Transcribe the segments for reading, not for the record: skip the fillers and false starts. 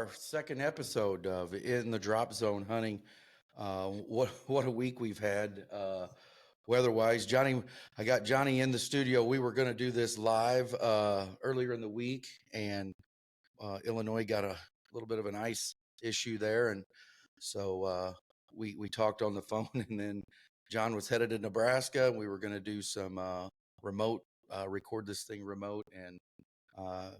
our second episode of In the Drop Zone Hunting. What a week we've had weather-wise. I got Johnny in the studio. We were going to do this live earlier in the week, and Illinois got a little bit of an ice issue there, and so we talked on the phone, and then John was headed to Nebraska. We were going to do some remote record this thing remote, and uh,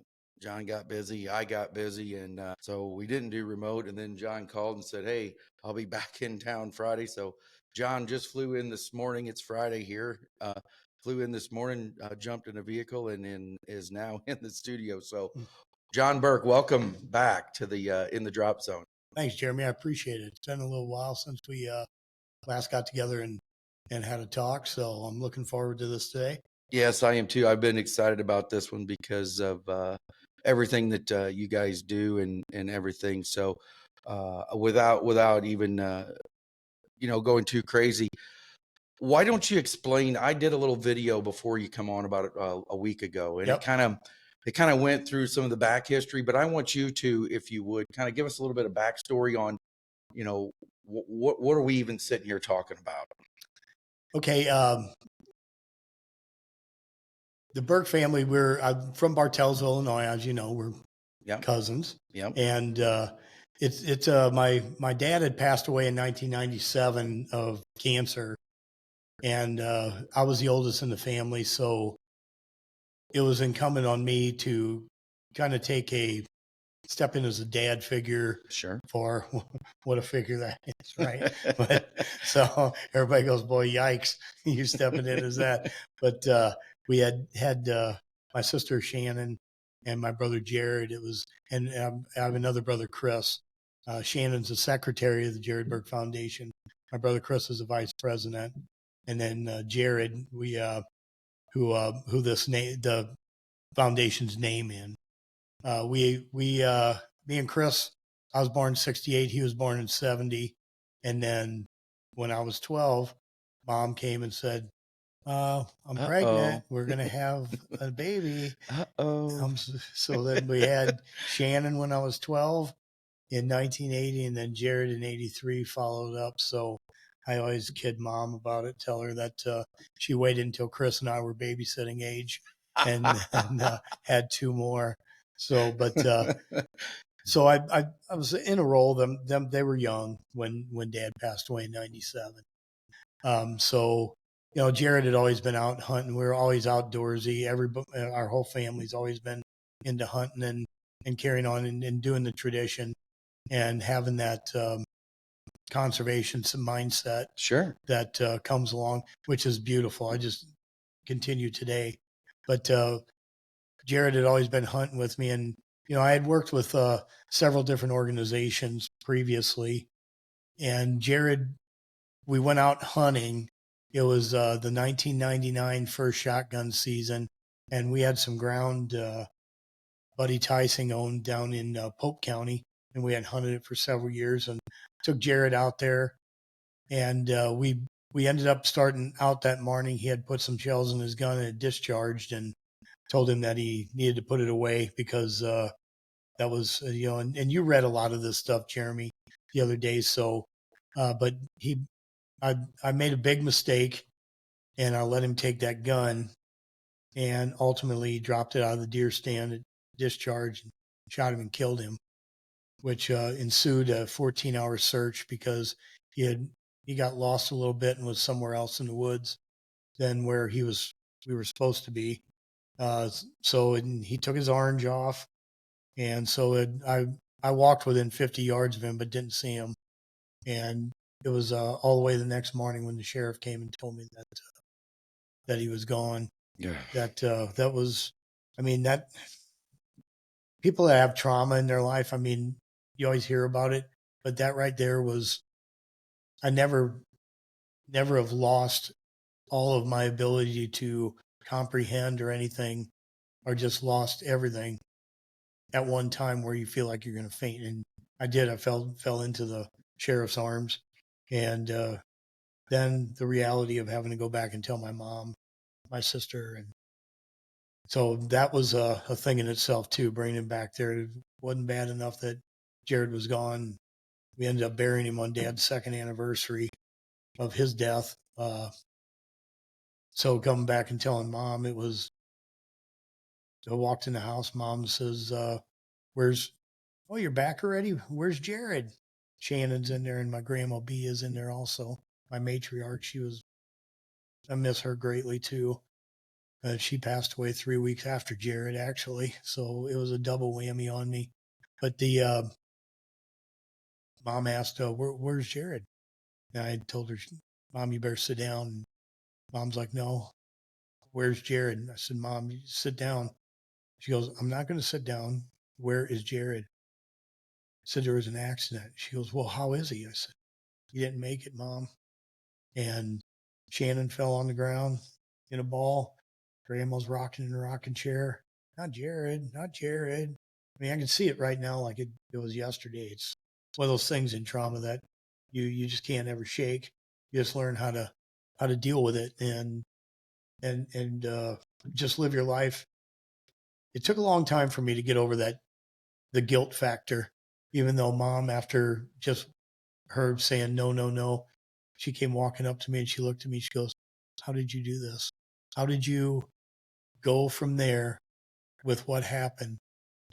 John got busy, I got busy, and so we didn't do remote. And then John called and said, "Hey, I'll be back in town Friday." So John just flew in this morning. It's Friday here. Flew in this morning, jumped in a vehicle, and is now in the studio. So, John Burke, welcome back to the In the Drop Zone. Thanks, Jeremy. I appreciate it. It's been a little while since we last got together and had a talk. So I'm looking forward to this today. Yes, I am too. I've been excited about this one because of everything that you guys do and everything. So without even going too crazy, why don't you explain? I did a little video before you come on about it a week ago, and Yep. it kind of went through some of the back history. But I want you to, if you would, kind of give us a little bit of backstory on, what are we even sitting here talking about? Okay. The Burke family, I'm from Bartelsville, Illinois. As you know, we're cousins. Yep. And it's my dad had passed away in 1997 of cancer, and I was the oldest in the family, so it was incumbent on me to kind of step in as a dad figure. Sure. For what a figure that is, right? But so everybody goes, "Boy, yikes, you stepping in as that." But we had my sister Shannon and my brother Jared. And I have another brother, Chris. Shannon's the secretary of the Jared Burke Foundation. My brother Chris is the vice president, and then Jared, who the foundation's name in. Me and Chris, I was born in 68. He was born in 70. And then when I was 12, Mom came and said, I'm pregnant. We're going to have a baby. So then we had Shannon when I was 12 in 1980, and then Jared in 83 followed up. So I always kid Mom about it, tell her that she waited until Chris and I were babysitting age and had two more. So, but so I was in a role. Them they were young when Dad passed away in 97. So Jared had always been out hunting. We were always outdoorsy. Our whole family's always been into hunting and carrying on and doing the tradition and having that conservation mindset. Sure. That comes along, which is beautiful. I just continue today, but Jared had always been hunting with me, and I had worked with several different organizations previously, and Jared, we went out hunting. It was the 1999 first shotgun season, and we had some ground Buddy Tyson owned down in Pope County, and we had hunted it for several years, and took Jared out there, and we ended up starting out that morning. He had put some shells in his gun and it discharged, and told him that he needed to put it away because that was, and you read a lot of this stuff, Jeremy, the other day. So, but I made a big mistake, and I let him take that gun, and ultimately dropped it out of the deer stand, it discharged, and shot him and killed him, which ensued a 14-hour search because he got lost a little bit and was somewhere else in the woods than where we were supposed to be. So he took his orange off, and so I walked within 50 yards of him, but didn't see him. And it was all the way the next morning when the sheriff came and told me that he was gone. Yeah. That was, that people that have trauma in their life, you always hear about it, but that right there was, I never have lost all of my ability to comprehend or anything, or just lost everything at one time where you feel like you're going to faint. And I did. I fell into the sheriff's arms, and then the reality of having to go back and tell my mom, my sister, and so that was a thing in itself too. Bringing him back there, it wasn't bad enough that Jared was gone. We ended up burying him on Dad's second anniversary of his death. So coming back and telling Mom, I walked in the house. Mom says, oh, you're back already? Where's Jared? Shannon's in there, and my grandma B is in there also. My matriarch, I miss her greatly too. She passed away 3 weeks after Jared, actually. So it was a double whammy on me. But the Mom asked, where's Jared? And I told her, Mom, you better sit down. And Mom's like, no, where's Jared? And I said, Mom, you sit down. She goes, I'm not going to sit down. Where is Jared? I said, there was an accident. She goes, well, how is he? I said, he didn't make it, Mom. And Shannon fell on the ground in a ball. Grandma's rocking in a rocking chair. Not Jared, not Jared. I mean, I can see it right now like it was yesterday. It's one of those things in trauma that you just can't ever shake. You just learn how to deal with it and just live your life. It took a long time for me to get over the guilt factor, even though Mom, after just her saying no, no, no, she came walking up to me and she looked at me. She goes, how did you do this? How did you go from there with what happened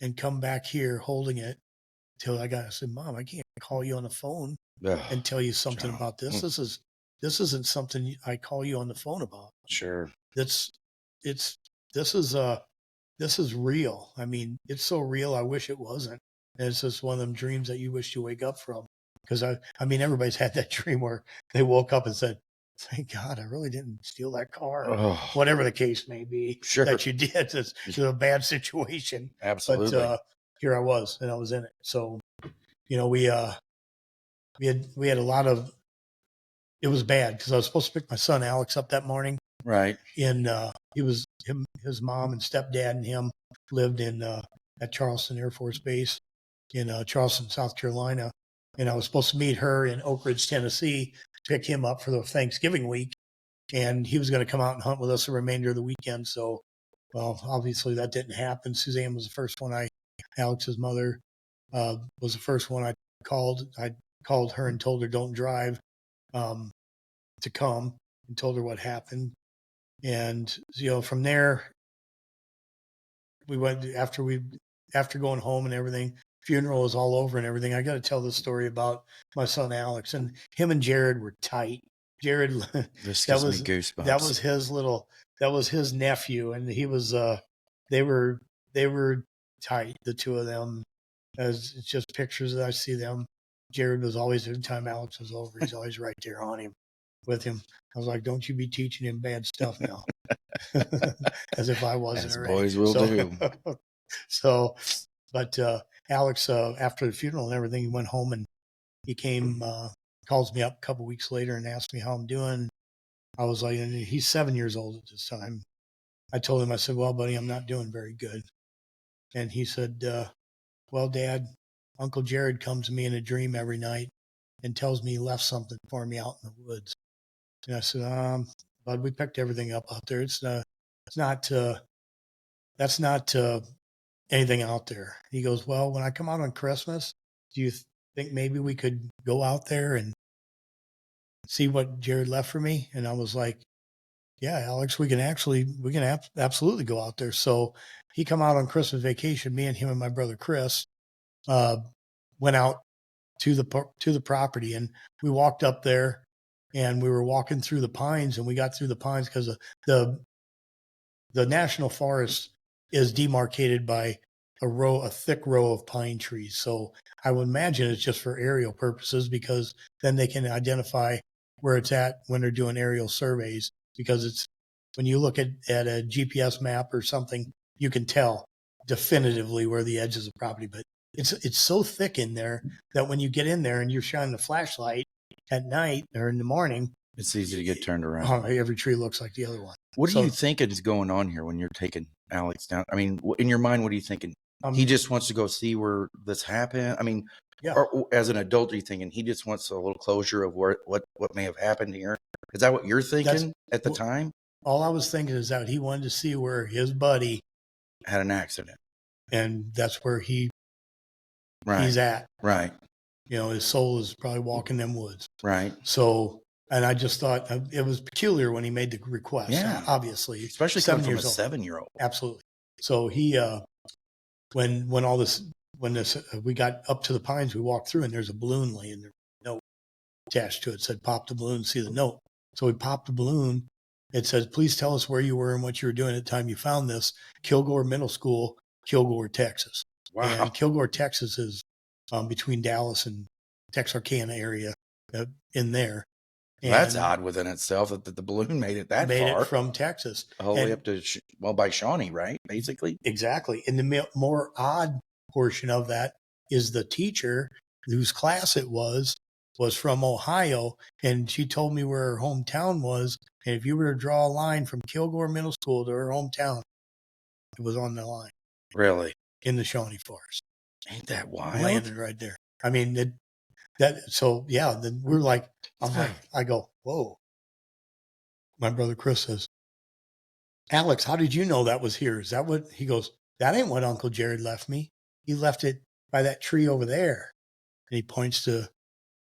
and come back here holding it till I said, Mom, I can't call you on the phone and tell you something about this. This isn't something I call you on the phone about. Sure. This is real. I mean, it's so real. I wish it wasn't. And it's just one of them dreams that you wish to wake up from. Because I mean, everybody's had that dream where they woke up and said, thank God, I really didn't steal that car, whatever the case may be that you did. It's a bad situation. Absolutely. But here I was, and I was in it. So, we had a lot of, it was bad because I was supposed to pick my son Alex up that morning. Right. And his mom and stepdad and him lived at Charleston Air Force Base in Charleston, South Carolina. And I was supposed to meet her in Oak Ridge, Tennessee, pick him up for the Thanksgiving week. And he was going to come out and hunt with us the remainder of the weekend. So, well, obviously that didn't happen. Suzanne was the first one Alex's mother was the first one I called. I called her and told her don't drive to come, and told her what happened. And, from there, we went after going home and everything, funeral was all over and everything. I got to tell this story about my son, Alex, and him and Jared were tight. Jared, this gives me goosebumps. That was his nephew. And he was, they were tight. The two of them, as it's just pictures that I see them. Jared was always, every time Alex was over, he's always right there on him with him. I was like, don't you be teaching him bad stuff now. As if I wasn't As already. boys will do. So, but Alex, after the funeral and everything, he went home and he came, calls me up a couple weeks later and asked me how I'm doing. I was like, and he's 7 years old at this time. I told him, I said, well, buddy, I'm not doing very good. And he said, well, Dad, Uncle Jared comes to me in a dream every night and tells me he left something for me out in the woods. And I said, bud, we picked everything up out there. That's not anything out there. He goes, well, when I come out on Christmas, do you think maybe we could go out there and see what Jared left for me? And I was like, yeah, Alex, we can absolutely go out there. So he come out on Christmas vacation. Me and him and my brother Chris went out to the property, and we walked up there, and we were walking through the pines, and we got through the pines because the national forest is demarcated by a thick row of pine trees. So I would imagine it's just for aerial purposes, because then they can identify where it's at when they're doing aerial surveys, because it's, when you look at a GPS map or something, you can tell definitively where the edges of property, but it's so thick in there that when you get in there and you're shining the flashlight at night or in the morning, it's easy to get turned around. Every tree looks like the other one. What do you think is going on here when you're taking Alex down? I mean, in your mind, what are you thinking? He just wants to go see where this happened. I mean, yeah. Or as an adult, are you thinking he just wants a little closure of what may have happened here? Is that what you're thinking at the time? All I was thinking is that he wanted to see where his buddy had an accident, and that's where he he's at. Right. His soul is probably walking them woods. Right. So, and I just thought it was peculiar when he made the request. Yeah. Obviously, Especially coming from a 7-year-old. Absolutely. So he, when we got up to the pines, we walked through and there's a balloon laying there, note attached to it. It said, pop the balloon, see the note. So we popped the balloon. It says, please tell us where you were and what you were doing at the time you found this. Kilgore Middle School, Kilgore, Texas. Wow. And Kilgore, Texas is between Dallas and Texarkana area in there. And that's odd within itself that the balloon made it that made far. It from Texas. All the way up to, by Shawnee, right? Basically. Exactly. And the more odd portion of that is the teacher whose class it was from Ohio. And she told me where her hometown was. And if you were to draw a line from Kilgore Middle School to her hometown, it was on the line. Really? In the Shawnee Forest. Ain't that wild? Landed right there. I mean, then we're like, I go, whoa. My brother Chris says, Alex, how did you know that was here? Is that what he goes? That ain't what Uncle Jared left me. He left it by that tree over there. And he points to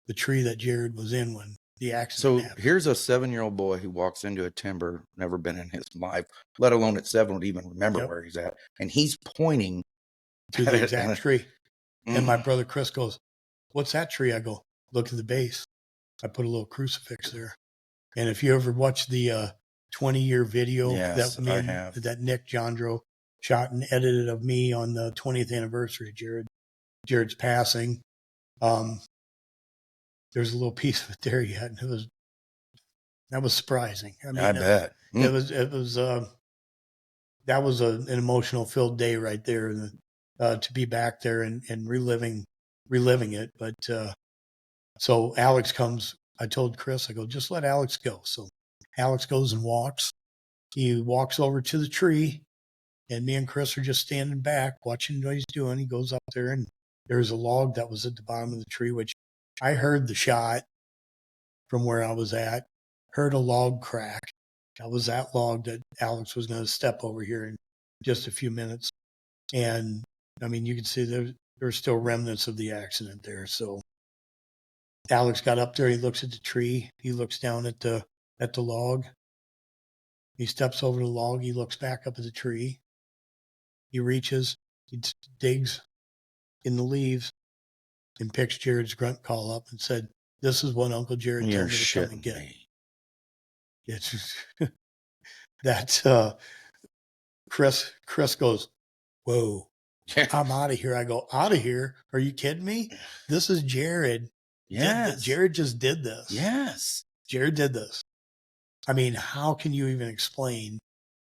the tree that Jared was in when the accident happened. Here's a 7-year-old boy who walks into a timber, never been in his life, let alone at 7 would even remember where he's at. And he's pointing to the exact tree. And my brother Chris goes, what's that tree? I go, look at the base. I put a little crucifix there. And if you ever watch the 20-year video that Nick Jandro shot and edited of me on the 20th anniversary of Jared's passing, there's a little piece of it there yet. And that was surprising. I mean, I bet. It was that was an emotional filled day right there. To be back there and reliving it. But so Alex comes. I told Chris, I go, just let Alex go. So Alex goes and walks. He walks over to the tree, and me and Chris are just standing back watching what he's doing. He goes up there, and there's a log that was at the bottom of the tree, which I heard the shot from where I was at, heard a log crack. That was that log that Alex was going to step over here in just a few minutes. And I mean, you can see there's still remnants of the accident there. So Alex got up there. He looks at the tree. He looks down at the log. He steps over the log. He looks back up at the tree. He reaches. He digs in the leaves and picks Jared's grunt call up and said, "This is what Uncle Jared told me to come and get." It's just, that's Chris goes, "Whoa. I'm out of here." I go, "Out of here? Are you kidding me? This is Jared." Yes. Jared just did this. Yes. Jared did this. I mean, how can you even explain?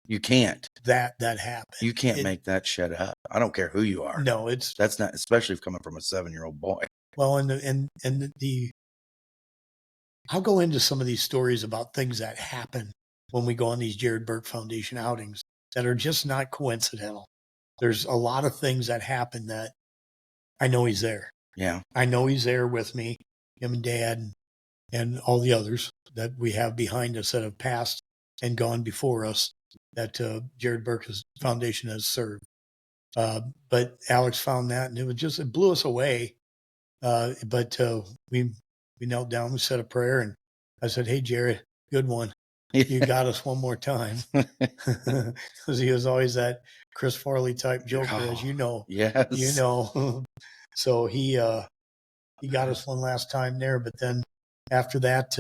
You can't. That happened. You can't make that shit up. I don't care who you are. No, that's not, especially if coming from a 7-year-old boy. Well, I'll go into some of these stories about things that happen when we go on these Jared Burke Foundation outings that are just not coincidental. There's a lot of things that happen that I know he's there. Yeah. I know he's there with me, him and Dad and all the others that we have behind us that have passed and gone before us that Jared Burke Foundation has served. But Alex found that and it blew us away. But we knelt down, we said a prayer, and I said, "Hey, Jared, good one. You got us one more time." Because he was always that Chris Farley type joker, as you know. Yes. You know. So he got us one last time there. But then after that,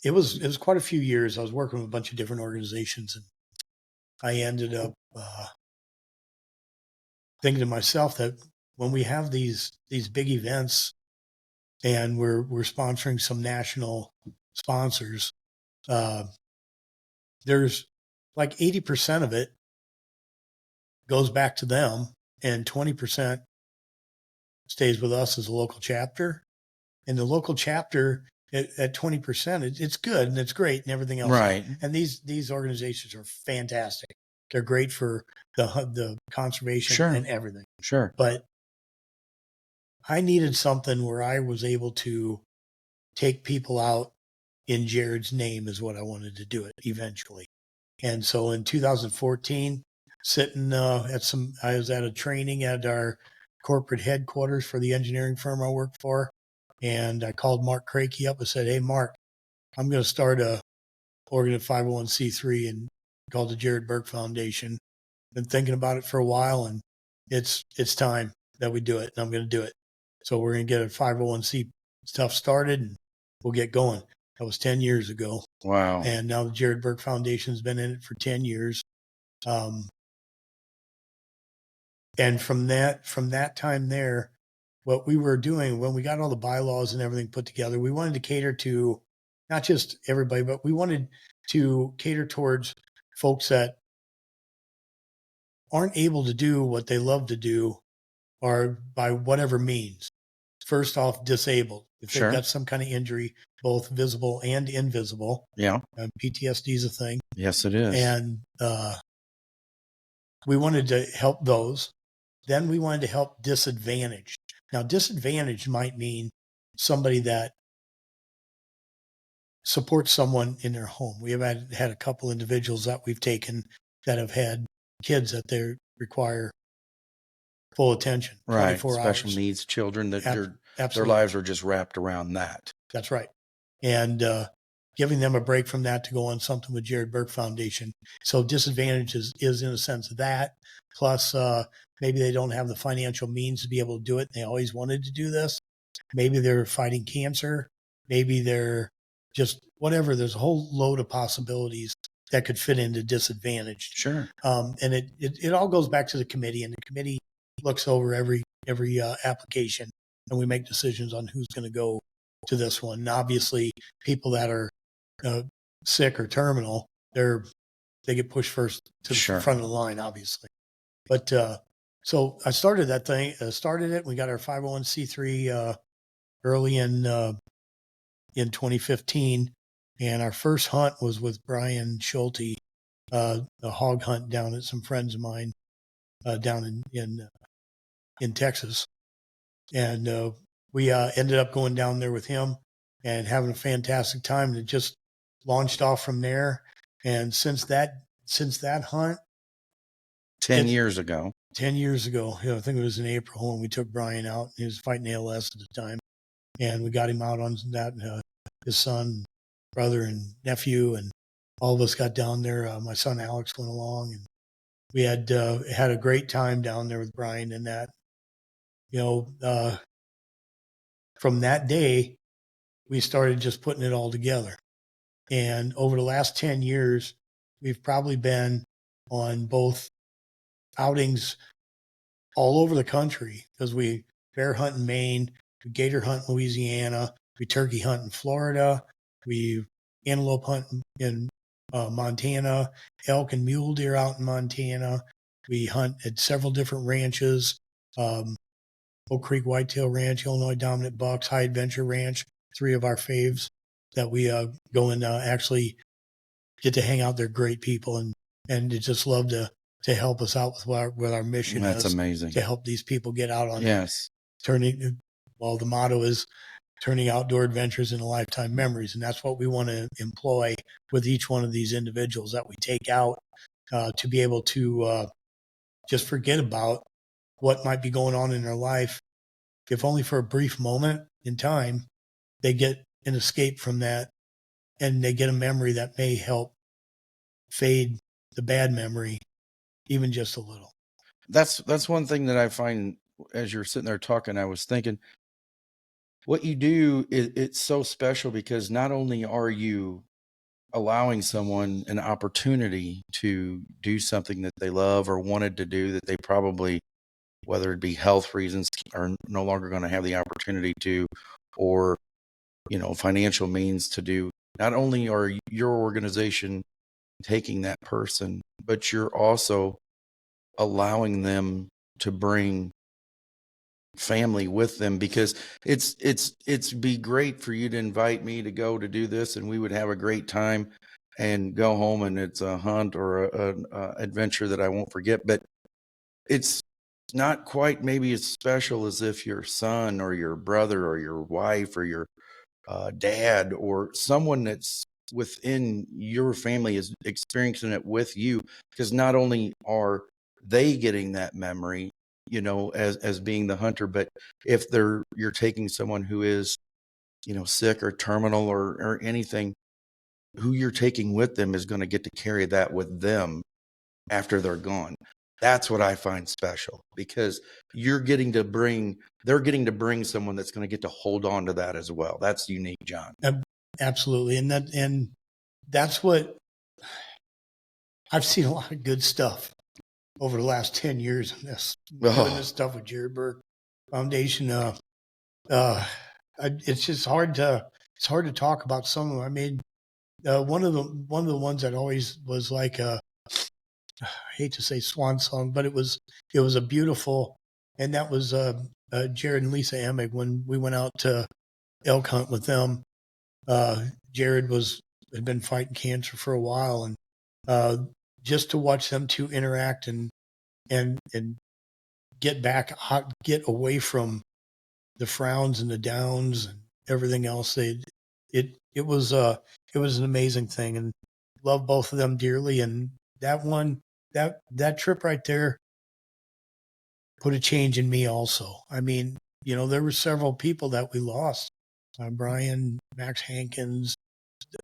it was quite a few years. I was working with a bunch of different organizations, and I ended up thinking to myself that when we have these big events and we're sponsoring some national sponsors, there's like 80% of it goes back to them and 20% stays with us as a local chapter. And the local chapter at 20%, it's good and it's great and everything else. Right. And these organizations are fantastic. They're great for the conservation and everything. Sure. But I needed something where I was able to take people out in Jared's name is what I wanted to do it eventually. And so in 2014, I was at a training at our corporate headquarters for the engineering firm I work for. And I called Mark Crakey up and said, "Hey, Mark, I'm going to start a Oregon 501c3 and called the Jared Burke Foundation. Been thinking about it for a while, and it's time that we do it, and I'm going to do it. So we're going to get a 501c stuff started, and we'll get going." That was 10 years ago. Wow. And now the Jared Burke Foundation has been in it for 10 years. And from that time there, what we were doing when we got all the bylaws and everything put together, we wanted to cater to not just everybody, but we wanted to cater towards folks that aren't able to do what they love to do, or by whatever means. First off, disabled. If they've Sure. got some kind of injury, both visible and invisible. Yeah. PTSD is a thing. Yes, it is. And we wanted to help those. Then we wanted to help disadvantaged. Now, disadvantaged might mean somebody that supports someone in their home. We have had a couple individuals that we've taken that have had kids that they require full attention, Right. 24 Special hours. needs children that their Absolutely. lives are just wrapped around that. That's right. And giving them a break from that to go on something with Jared Burke Foundation. So disadvantage is in a sense that, plus maybe they don't have the financial means to be able to do it. They always wanted to do this. Maybe they're fighting cancer. Maybe they're just whatever. There's a whole load of possibilities that could fit into disadvantaged. Sure. And it all goes back to the committee, and the committee looks over every application, and we make decisions on who's going to go to this one. And obviously, people that are sick or terminal, they get pushed first to the front of the line, obviously. But so I started that thing, started it. We got our 501c3 early in 2015, and our first hunt was with Brian Schulte, a hog hunt down at some friends of mine down in Texas, and we ended up going down there with him and having a fantastic time. And it just launched off from there. And since that hunt, 10 years ago, I think it was in April when we took Brian out. He was fighting ALS at the time, and we got him out on that. His son, brother, and nephew, and all of us got down there. My son Alex went along, and we had a great time down there with Brian. And that, from that day, we started just putting it all together. And over the last 10 years, we've probably been on both outings all over the country, because we bear hunt in Maine, we gator hunt in Louisiana, we turkey hunt in Florida, we antelope hunt in Montana, elk and mule deer out in Montana. We hunt at several different ranches, Oak Creek Whitetail Ranch, Illinois Dominant Bucks, High Adventure Ranch, 3 of our faves that we go and actually get to hang out. They're great people, and they just love to help us out with our mission. That's amazing. To help these people get out on the motto is turning outdoor adventures into lifetime memories. And that's what we want to employ with each one of these individuals that we take out, to be able to just forget about what might be going on in their life, if only for a brief moment in time. They get an escape from that, and they get a memory that may help fade the bad memory even just a little. That's one thing that I find as you're sitting there talking. I was thinking, what you do it's so special, because not only are you allowing someone an opportunity to do something that they love or wanted to do, that they probably, whether it be health reasons, are no longer going to have the opportunity to, or financial means to do. Not only are your organization taking that person, but you're also allowing them to bring family with them, because it's be great for you to invite me to go to do this, and we would have a great time and go home, and it's a hunt or an adventure that I won't forget. But it's not quite maybe as special as if your son or your brother or your wife or your dad or someone that's within your family is experiencing it with you, because not only are they getting that memory, you know, as being the hunter. But if you're taking someone who is, you know, sick or terminal or anything, who you're taking with them is going to get to carry that with them after they're gone. That's what I find special, because they're getting to bring someone that's going to get to hold on to that as well. That's unique, John. Absolutely. And that's what I've seen, a lot of good stuff over the last 10 years in this, doing this stuff with Jared Burke Foundation. It's just hard to talk about some of them. I mean, one of the ones that always was like I hate to say swan song, but it was a beautiful, and that was Jared and Lisa Emig when we went out to elk hunt with them. Jared had been fighting cancer for a while, and just to watch them two interact and get away from the frowns and the downs and everything else. It was an amazing thing, and love both of them dearly. And that trip right there put a change in me also. I mean, you know, there were several people that we lost. Brian, Max Hankins,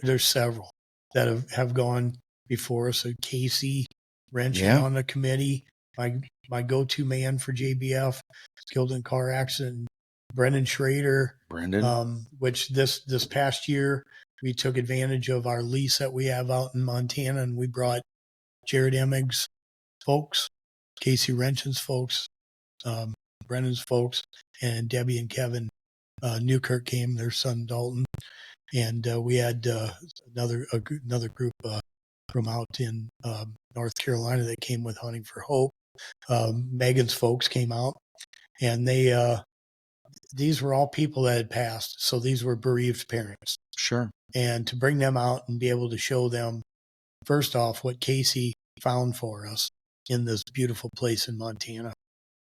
there's several that have gone before us. Casey Wrench on the committee. My go-to man for JBF, killed in a car accident. Brendan Schrader. Which this past year we took advantage of our lease that we have out in Montana, and we brought Jared Emig's folks, Casey Wrench's folks, Brendan's folks, and Debbie and Kevin Newkirk came, their son Dalton, and we had another group from out in North Carolina that came with Hunting for Hope. Megan's folks came out, and these were all people that had passed, so these were bereaved parents. Sure. And to bring them out and be able to show them, first off, what Casey found for us in this beautiful place in Montana.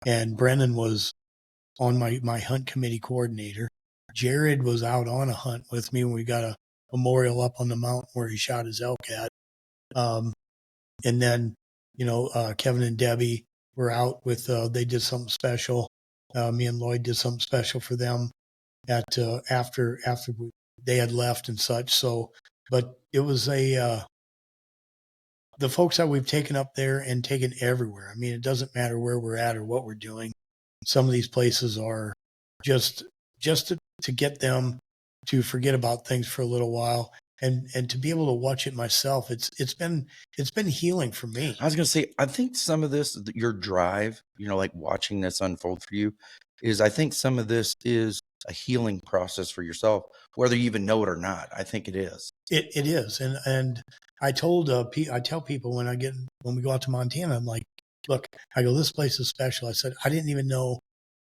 And Brennan was on my hunt committee coordinator. Jared was out on a hunt with me when we got a memorial up on the mountain where he shot his elk at. And then, you know, Kevin and Debbie were out with, they did something special. Me and Lloyd did something special for them at, after they had left and such. So, but it was the folks that we've taken up there and taken everywhere. I mean, it doesn't matter where we're at or what we're doing. Some of these places are just to get them to forget about things for a little while, and to be able to watch it myself. It's been healing for me. I was going to say, I think some of this, your drive, you know, like watching this unfold for you, I think some of this is a healing process for yourself, whether you even know it or not. I think it is. It is. And I tell people when we go out to Montana, I'm like, look, I go, this place is special. I said, I didn't even know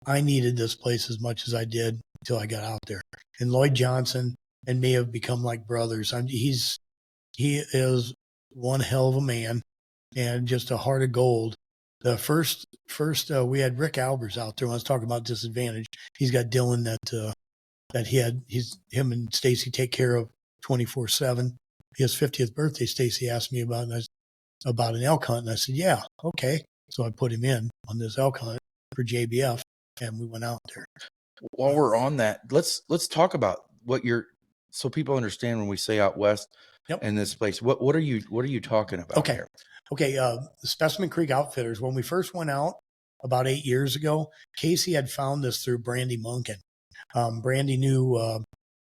I needed this place as much as I did until I got out there. And Lloyd Johnson and me have become like brothers. He is one hell of a man and just a heart of gold. The first we had Rick Albers out there when I was talking about disadvantage. He's got Dylan that him and Stacy take care of 24/7. His 50th birthday, Stacy asked me about an elk hunt, and I said, yeah, okay. So I put him in on this elk hunt for JBF, and we went out there. While we're on that, let's talk about so people understand when we say out west. Yep. In this place, what are you talking about? Okay. Here? Okay. The Specimen Creek Outfitters, when we first went out about 8 years ago, Casey had found this through Brandy Munkin. Brandy knew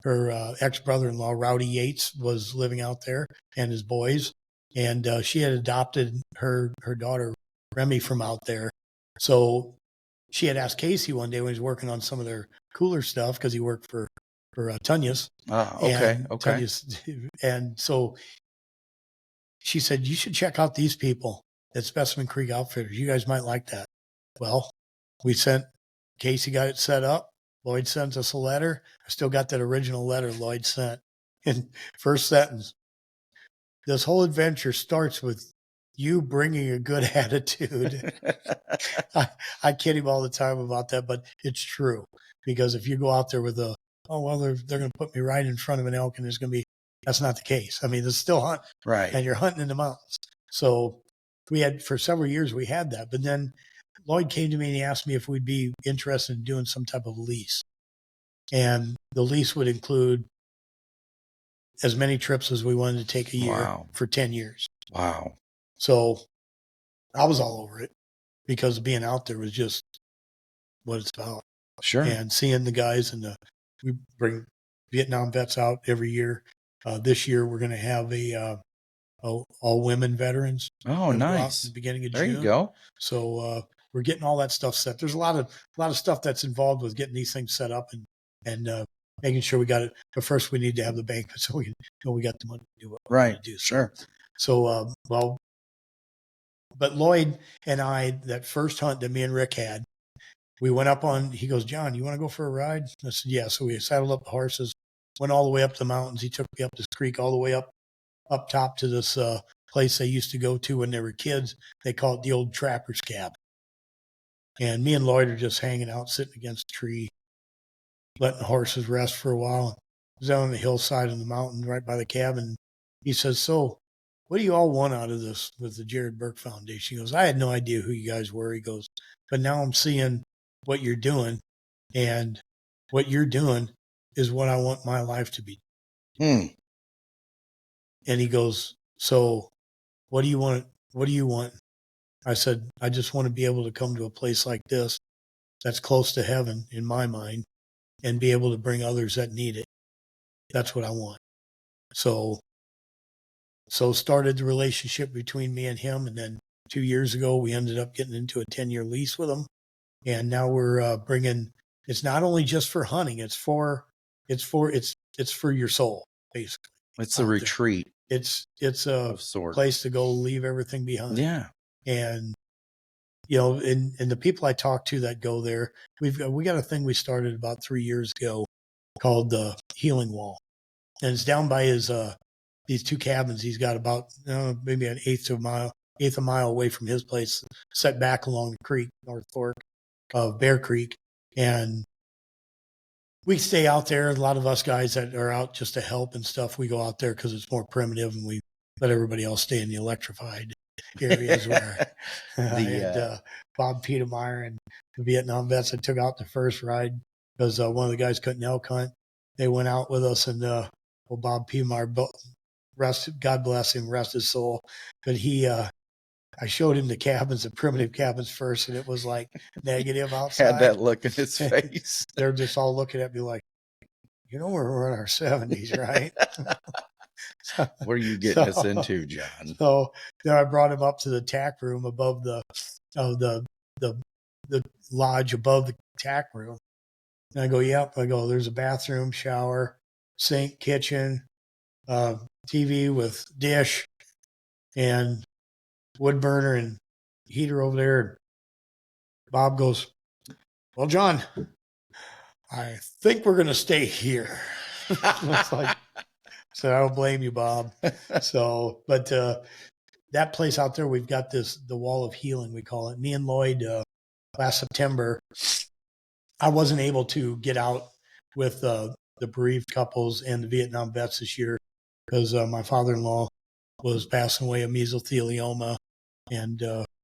her ex-brother-in-law, Rowdy Yates, was living out there, and his boys. And she had adopted her daughter, Remy, from out there. So she had asked Casey one day when he was working on some of their cooler stuff, because he worked for Tunyas. Okay. Tunyas, and so she said, you should check out these people at Specimen Creek Outfitters. You guys might like that. Well, Casey got it set up. Lloyd sends us a letter. I still got that original letter Lloyd sent. And first sentence, this whole adventure starts with you bringing a good attitude. I kid him all the time about that, but it's true. Because if you go out there with they're going to put me right in front of an elk, and that's not the case. I mean, it's still hunting. Right. And you're hunting in the mountains. So for several years we had that. But then Lloyd came to me and he asked me if we'd be interested in doing some type of lease. And the lease would include as many trips as we wanted to take a year for 10 years. Wow. So I was all over it because being out there was just what it's about. Sure. And seeing the guys we bring Vietnam vets out every year. This year we're going to have a all women veterans. Oh, nice. At the beginning of There June. you go. So we're getting all that stuff set. There's a lot of stuff that's involved with getting these things set up and making sure we got it. But first we need to have the banquet so we can know we got the money to do what we want to do. Sure. So but Lloyd and I, that first hunt that me and Rick had, we went up on, he goes, John, you want to go for a ride? I said, yeah. So we saddled up the horses, went all the way up the mountains. He took me up this creek all the way up top to this place they used to go to when they were kids. They call it the old trapper's cabin. And me and Lloyd are just hanging out, sitting against a tree, letting the horses rest for a while. I was down on the hillside of the mountain right by the cabin. He says, so what do you all want out of this with the Jared Burke Foundation? He goes, I had no idea who you guys were. He goes, but now I'm seeing what you're doing, and what you're doing is what I want my life to be. And he goes, so what do you want? What do you want? I said, I just want to be able to come to a place like this that's close to heaven in my mind and be able to bring others that need it. That's what I want. So started the relationship between me and him. And then 2 years ago, we ended up getting into a 10-year lease with him. And now we're bringing, it's not only just for hunting, it's for your soul, basically. It's a retreat. It's a place to go leave everything behind. Yeah. And, and the people I talk to that go there, we got a thing we started about 3 years ago called the Healing Wall. And it's down by these two cabins. He's got about maybe an eighth of a mile away from his place, set back along the creek, North Fork of Bear Creek. And we stay out there. A lot of us guys that are out just to help and stuff, we go out there because it's more primitive, and we let everybody else stay in the electrified areas where Bob Petermeyer and the Vietnam vets that took out the first ride because one of the guys couldn't elk hunt. They went out with us, and Bob Petermeyer, God bless him, rest his soul. But I showed him the cabins, the primitive cabins first, and it was like negative outside. Had that look in his face. They're just all looking at me like, we're in our 70s, right? What are you getting us into, John? So then I brought him up to the tack room above the lodge above the tack room. And I go, yep. I go, there's a bathroom, shower, sink, kitchen, TV with dish, and wood burner and heater over there. Bob goes, well, John, I think we're going to stay here. It's like, so I don't blame you, Bob. So, but that place out there, we've got the Wall of Healing, we call it. Me and Lloyd, last September, I wasn't able to get out with the bereaved couples and the Vietnam vets this year because my father-in-law was passing away of mesothelioma. And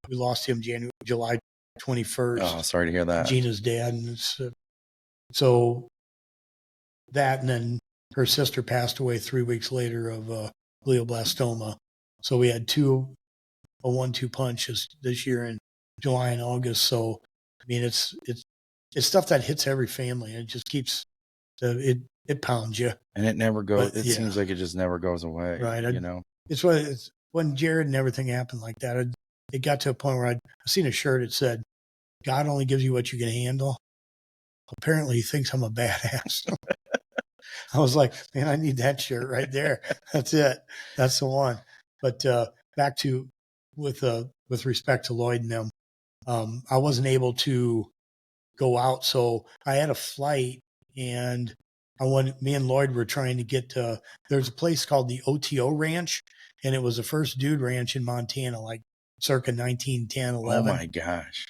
we lost him July 21st. Oh, sorry to hear that. Gina's dad. And so that, and then her sister passed away 3 weeks later of glioblastoma. So we had a 1-2 punch this year in July and August. So, I mean, it's stuff that hits every family, and it just keeps, it pounds you. And it never goes, seems like it just never goes away. Right. It's when Jared and everything happened like that, it got to a point where I seen a shirt that said, God only gives you what you can handle. Apparently he thinks I'm a badass. I was like, man, I need that shirt right there. That's it. That's the one. But back to with respect to Lloyd and them, I wasn't able to go out. So I had a flight, and me and Lloyd were trying to get to, there's a place called the OTO Ranch, and it was the first dude ranch in Montana, like circa 1910, 11. Oh my gosh.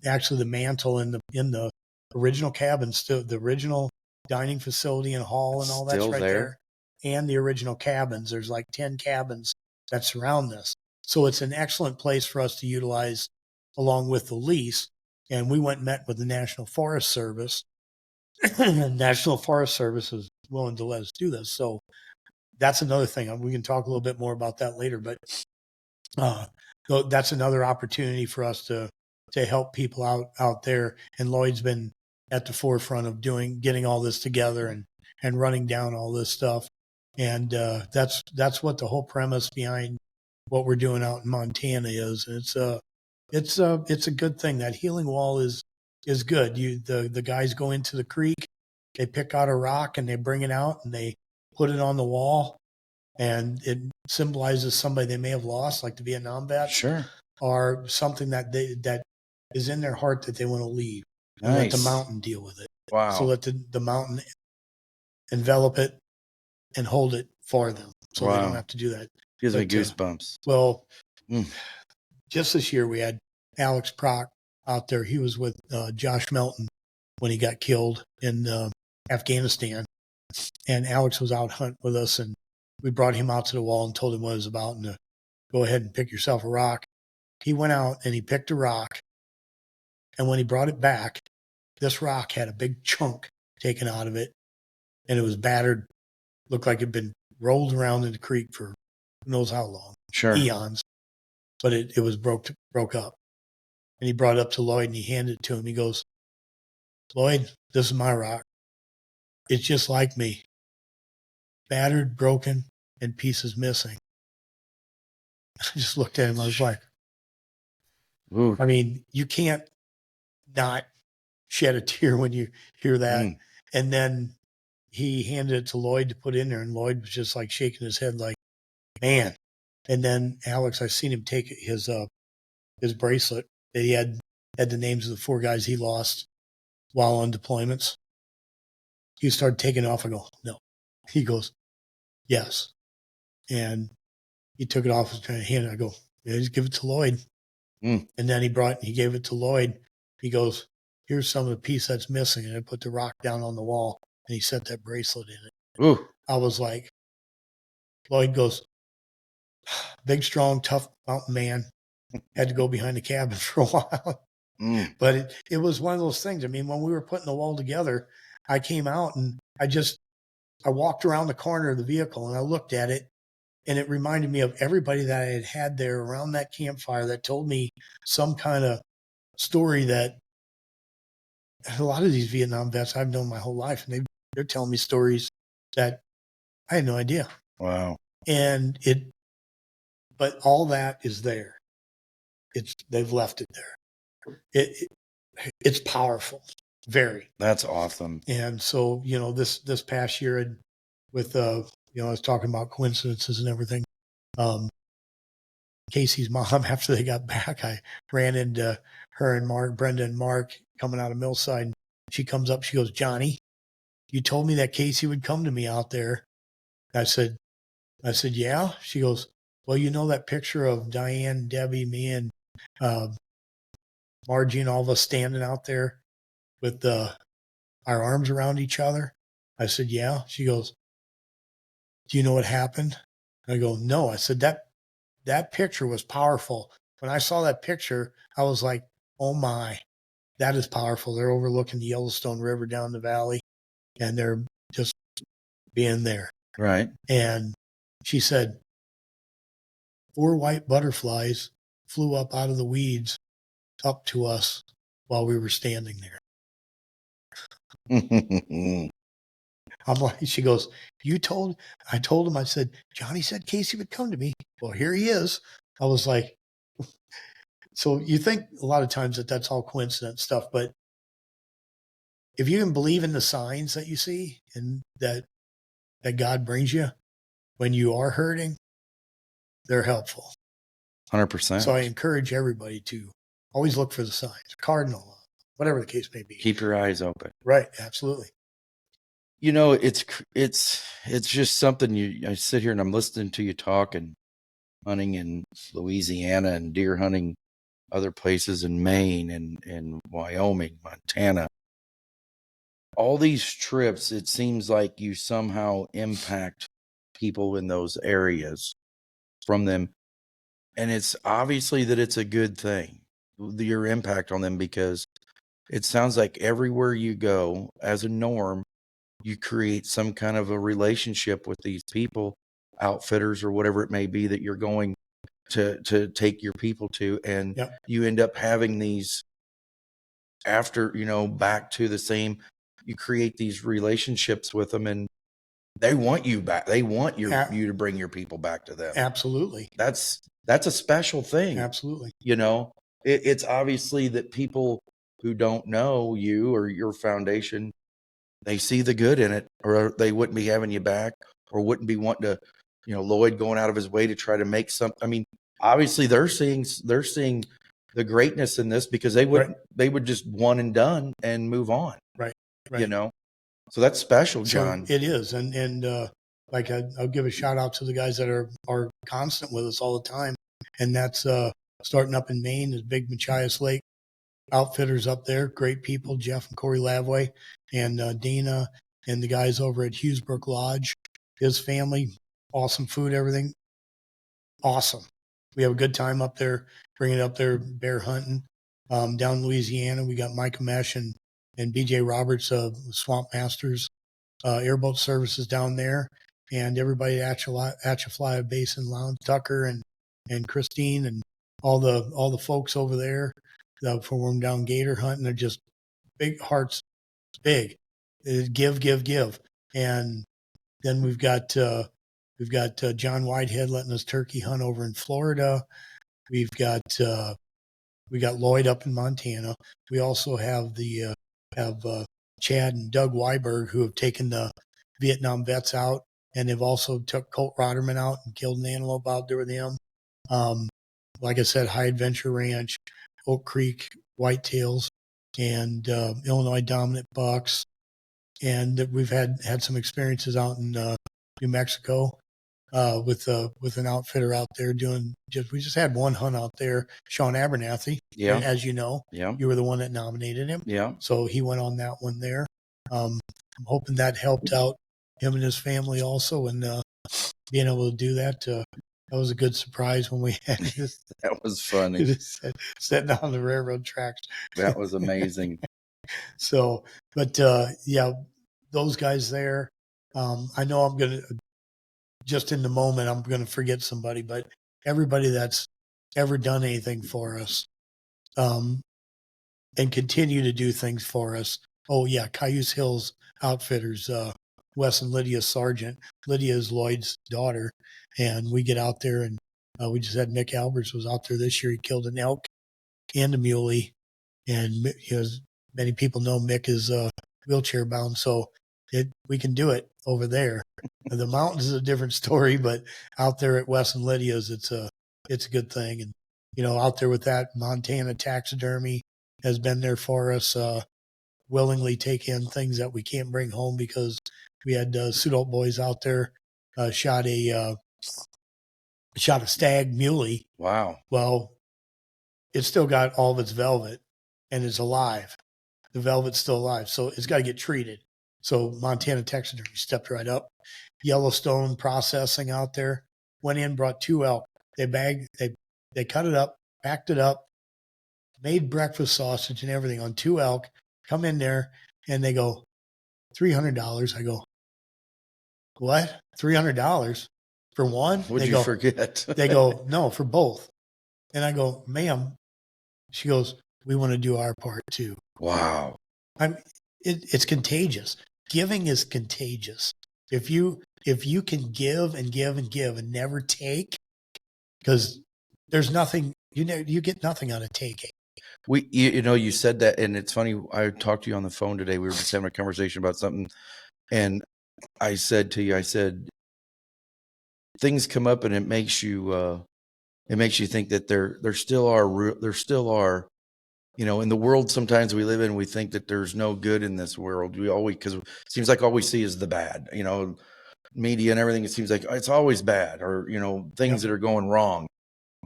Actually the mantle in the original cabin, still the original dining facility and hall and all that's right there. And the original cabins. There's like 10 cabins that surround this. So it's an excellent place for us to utilize along with the lease and we went and met with the National Forest Service. National Forest Service is willing to let us do this. So that's another thing. We can talk a little bit more about that later, but so that's another opportunity for us to help people out there. And Lloyd's been at the forefront of getting all this together and running down all this stuff. And that's what the whole premise behind what we're doing out in Montana is. It's a good thing. That healing wall is good. The guys go into the creek, they pick out a rock and they bring it out and they put it on the wall, and it symbolizes somebody they may have lost, like the Vietnam vets, Sure. or something that is in their heart that they want to leave, and Nice. let the mountain deal with it. Wow. So let the mountain envelop it and hold it for them, so they don't have to do that. Gives me goosebumps. Well, just this year we had Alex Prock out there. He was with Josh Melton when he got killed in Afghanistan, and Alex was out hunting with us, and we brought him out to the wall and told him what it was about, and to go ahead and pick yourself a rock. He went out and he picked a rock, and when he brought it back, this rock had a big chunk taken out of it, and it was battered, looked like it had been rolled around in the creek for who knows how long, eons, but it was broke up. And he brought it up to Lloyd and he handed it to him. He goes, "Lloyd, this is my rock. It's just like me. Battered, broken, and pieces missing." I just looked at him. I was like, ooh. I mean, you can't not shed a tear when you hear that. And then he handed it to Lloyd to put in there, and Lloyd was just like shaking his head like, man. And then Alex, I seen him take his bracelet that he had the names of the 4 guys he lost while on deployments. He started taking off. I go, no. He goes, yes. And he took it off his hand. I go, yeah, just give it to Lloyd. And then he gave it to Lloyd. He goes, here's some of the piece that's missing. And I put the rock down on the wall, and he set that bracelet in it. Ooh. I was like, Lloyd goes, big, strong, tough mountain man. Had to go behind the cabin for a while. But it was one of those things. I mean, when we were putting the wall together, I came out and I walked around the corner of the vehicle and I looked at it, and it reminded me of everybody that I had there around that campfire that told me some kind of story that a lot of these Vietnam vets I've known my whole life, and they're telling me stories that I had no idea. Wow. And but all that is there. They've left it there. It's powerful. Very. That's awesome. And so, this past year with, I was talking about coincidences and everything. Casey's mom, after they got back, I ran into her and Mark, Brenda and Mark, coming out of Millside. She comes up, she goes, "Johnny, you told me that Casey would come to me out there." I said, "Yeah." She goes, "Well, that picture of Diane, Debbie, me, and Margie and all of us standing out there with our arms around each other?" I said, "Yeah." She goes, "Do you know what happened?" I go, "No." I said, that picture was powerful. When I saw that picture, I was like, oh my, that is powerful. They're overlooking the Yellowstone River down the valley, and they're just being there. Right. And she said, 4 white butterflies flew up out of the weeds up to us while we were standing there. I'm like, she goes, I told him, I said, "Johnny said Casey would come to me. Well, here he is." I was like, so you think a lot of times that's all coincidence stuff, but if you can believe in the signs that you see and that God brings you when you are hurting, they're helpful. 100%. So I encourage everybody to always look for the signs, cardinal, whatever the case may be. Keep your eyes open. Right. Absolutely. It's just something I sit here and I'm listening to you talk, and hunting in Louisiana and deer hunting other places in Maine and Wyoming, Montana. All these trips, it seems like you somehow impact people in those areas from them. And it's obviously that it's a good thing, your impact on them, because it sounds like everywhere you go as a norm, you create some kind of a relationship with these people, outfitters or whatever it may be that you're going to take your people to, and Yep. you end up having these after, back to the same, you create these relationships with them, and they want you back. They want you to bring your people back to them. Absolutely. That's a special thing. Absolutely. It's obviously that people who don't know you or your foundation, they see the good in it, or they wouldn't be having you back, or wouldn't be wanting to, Lloyd going out of his way to try to make something. I mean, obviously they're seeing the greatness in this, because they would just one and done and move on. Right. So that's special, John. So it is. And like I'll give a shout out to the guys that are constant with us all the time. And that's starting up in Maine, is Big Machias Lake Outfitters up there. Great people, Jeff and Corey Lavway, and Dana and the guys over at Hughesbrook Lodge. His family, awesome food, everything. Awesome. We have a good time up there, bringing up there bear hunting. Down in Louisiana, we got Micah Mesh and BJ Roberts of Swamp Masters airboat services down there, and everybody at Atchafalaya Basin Lounge, Tucker and Christine and all the folks over there for when down gator hunting. They're just big hearts, big. Give, and then we've got John Whitehead letting us turkey hunt over in Florida. We got Lloyd up in Montana. We also have Chad and Doug Weiberg, who have taken the Vietnam vets out, and they've also took Colt Rotterman out and killed an antelope out there with him. Like I said, High Adventure Ranch, Oak Creek Whitetails, and Illinois Dominant Bucks. And we've had some experiences out in New Mexico with an outfitter out there we just had one hunt out there, Sean Abernathy. Yeah. As you know, you were the one that nominated him. Yeah. So he went on that one there. I'm hoping that helped out him and his family also, and being able to do that. That was a good surprise when we had this. That was funny. Sitting on the railroad tracks. That was amazing. So, but yeah, those guys there. I know I'm going to, just in the moment, I'm going to forget somebody, but everybody that's ever done anything for us and continue to do things for us. Oh, yeah, Cayuse Hills Outfitters, Wes and Lydia Sargent. Lydia is Lloyd's daughter, and we get out there, and we just had Mick Alberts was out there this year. He killed an elk and a muley, and as many people know, Mick is wheelchair bound, so we can do it over there. The mountains is a different story, but out there at Wes and Lydia's, it's a good thing. And out there with that, Montana Taxidermy has been there for us, willingly take in things that we can't bring home, because we had Sudolt boys out there shot a stag muley. Wow. Well, it's still got all of its velvet and it's alive. The velvet's still alive, so it's got to get treated. So Montana Taxidermy stepped right up. Yellowstone Processing out there went in, brought 2 elk. They cut it up, packed it up, made breakfast sausage and everything on 2 elk. Come in there and they go, $300. I go, what? $300 for one? Would you forget? They go, no, for both. And I go, ma'am. She goes, we want to do our part too. Wow. It's contagious. Giving is contagious. If you can give and give and give and never take, because there's nothing, you get nothing out of taking. You said that, and it's funny. I talked to you on the phone today. We were just having a conversation about something, and I said to you, things come up, and it makes you think that there still are, in the world sometimes we live in, we think that there's no good in this world. Because it seems like all we see is the bad, media and everything. It seems like it's always bad, or, things that are going wrong.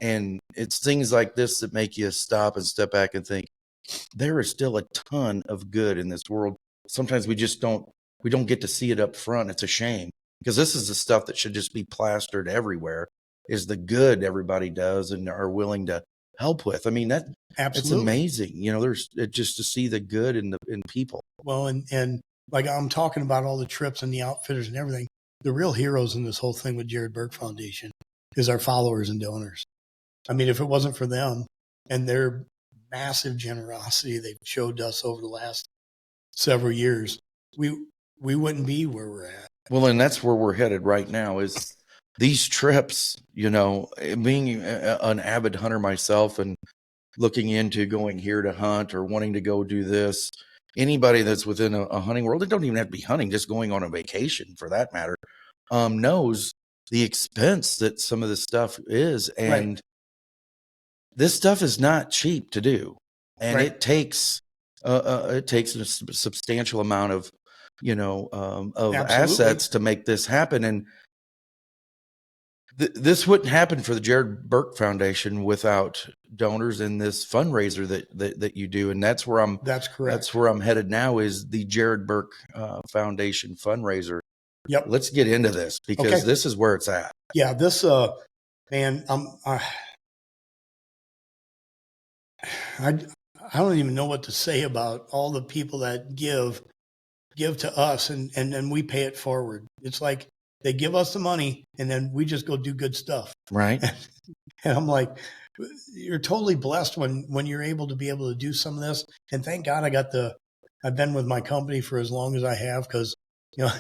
And it's things like this that make you stop and step back and think there is still a ton of good in this world. Sometimes we don't get to see it up front. It's a shame, because this is the stuff that should just be plastered everywhere, is the good everybody does and are willing to help with. I mean, that's Absolutely. amazing. You know, there's just to see the good in people. Well, and like I'm talking about all the trips and the outfitters and everything. The real heroes in this whole thing with Jared Burke Foundation is our followers and donors. I mean, if it wasn't for them and their massive generosity they've showed us over the last several years, we wouldn't be where we're at. Well, and that's where we're headed right now is these trips, you know, being an avid hunter myself and looking into going here to hunt or wanting to go do this. Anybody that's within a hunting world, it don't even have to be hunting, just going on a vacation for that matter, knows the expense that some of this stuff is. And Right. this stuff is not cheap to do. And Right. it takes a substantial amount of, you know, of Absolutely. assets to make this happen. And this wouldn't happen for the Jared Burke Foundation without donors in this fundraiser that you do. And that's where That's correct. That's where I'm headed now is the Jared Burke Foundation fundraiser. Yep. Let's get into this because Okay. this is where it's at. Yeah, this man, I don't even know what to say about all the people that give to us and then we pay it forward. It's like they give us the money and then we just go do good stuff. Right. And I'm like, you're totally blessed when you're able to do some of this. And thank God I've been with my company for as long as I have because, you know,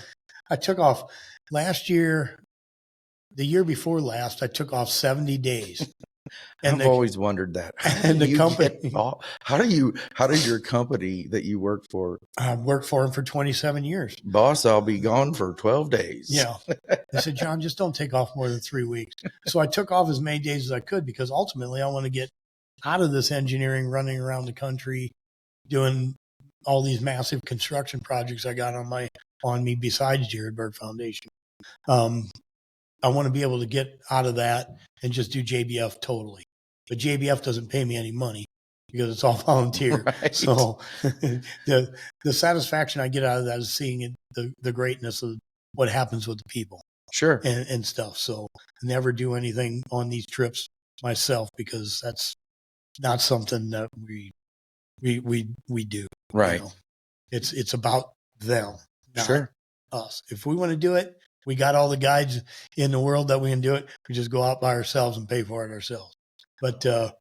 I took off last year, the year before last, I took off 70 days. And I've always wondered that. And the company, how does your company that you work for? I worked for him for 27 years. Boss, I'll be gone for 12 days. Yeah. I said, John, just don't take off more than 3 weeks. So I took off as many days as I could because ultimately I want to get out of this engineering, running around the country, doing all these massive construction projects I got on me besides Jared Burke Foundation. I want to be able to get out of that and just do JBF totally. But JBF doesn't pay me any money because it's all volunteer. Right. So the satisfaction I get out of that is seeing the greatness of what happens with the people. Sure. And stuff. So I never do anything on these trips myself because that's not something that we do. Right. You know? It's about them, not sure. us. If we want to do it, we got all the guides in the world that we can do it. We just go out by ourselves and pay for it ourselves. But the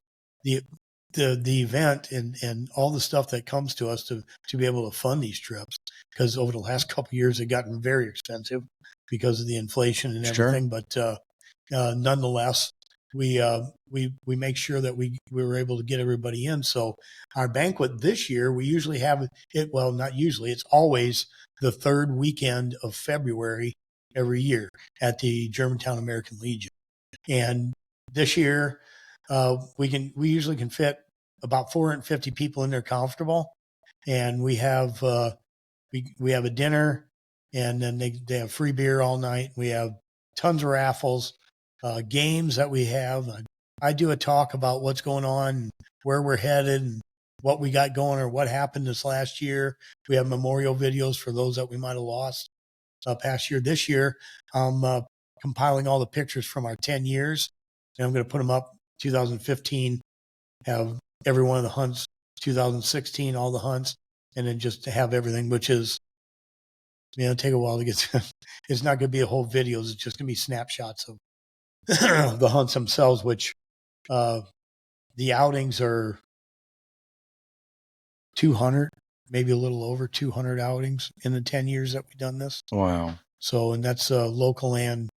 event and all the stuff that comes to us to be able to fund these trips, because over the last couple of years they've gotten very expensive because of the inflation and everything. Sure. But nonetheless, we make sure that we were able to get everybody in. So our banquet this year, we usually have it. Well, not usually. It's always the third weekend of February every year at the Germantown American Legion. And this year, we usually can fit about 450 people in there comfortable. And we have we have a dinner, and then they have free beer all night. We have tons of raffles, games that we have. I do a talk about what's going on, where we're headed, and what we got going or what happened this last year. We have memorial videos for those that we might have lost past year. This year, I'm compiling all the pictures from our 10 years, and I'm going to put them up. 2015, have every one of the hunts. 2016, all the hunts, and then just to have everything, which is, you know, take a while to get to. It's not going to be a whole videos. It's just going to be snapshots of the hunts themselves, which the outings are 200, maybe a little over 200 outings in the 10 years that we've done this. Wow. So, and that's local and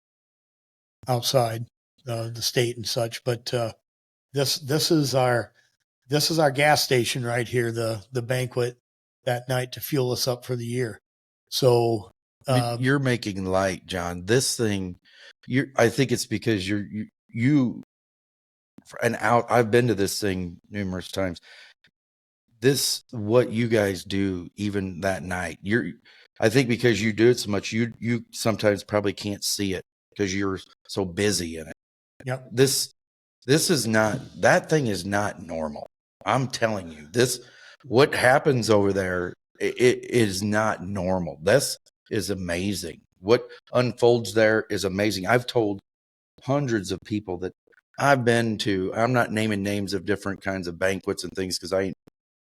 outside the state and such. But this is our gas station right here, the banquet that night to fuel us up for the year. So you're making light, John. This thing, I think it's because you and out. I've been to this thing numerous times. This, what you guys do, even that night, I think because you do it so much, you sometimes probably can't see it because you're so busy in it. Yep. This is not, that thing is not normal. I'm telling you, what happens over there, it is not normal. This is amazing. What unfolds there is amazing. I've told hundreds of people that I've been to, I'm not naming names of different kinds of banquets and things because I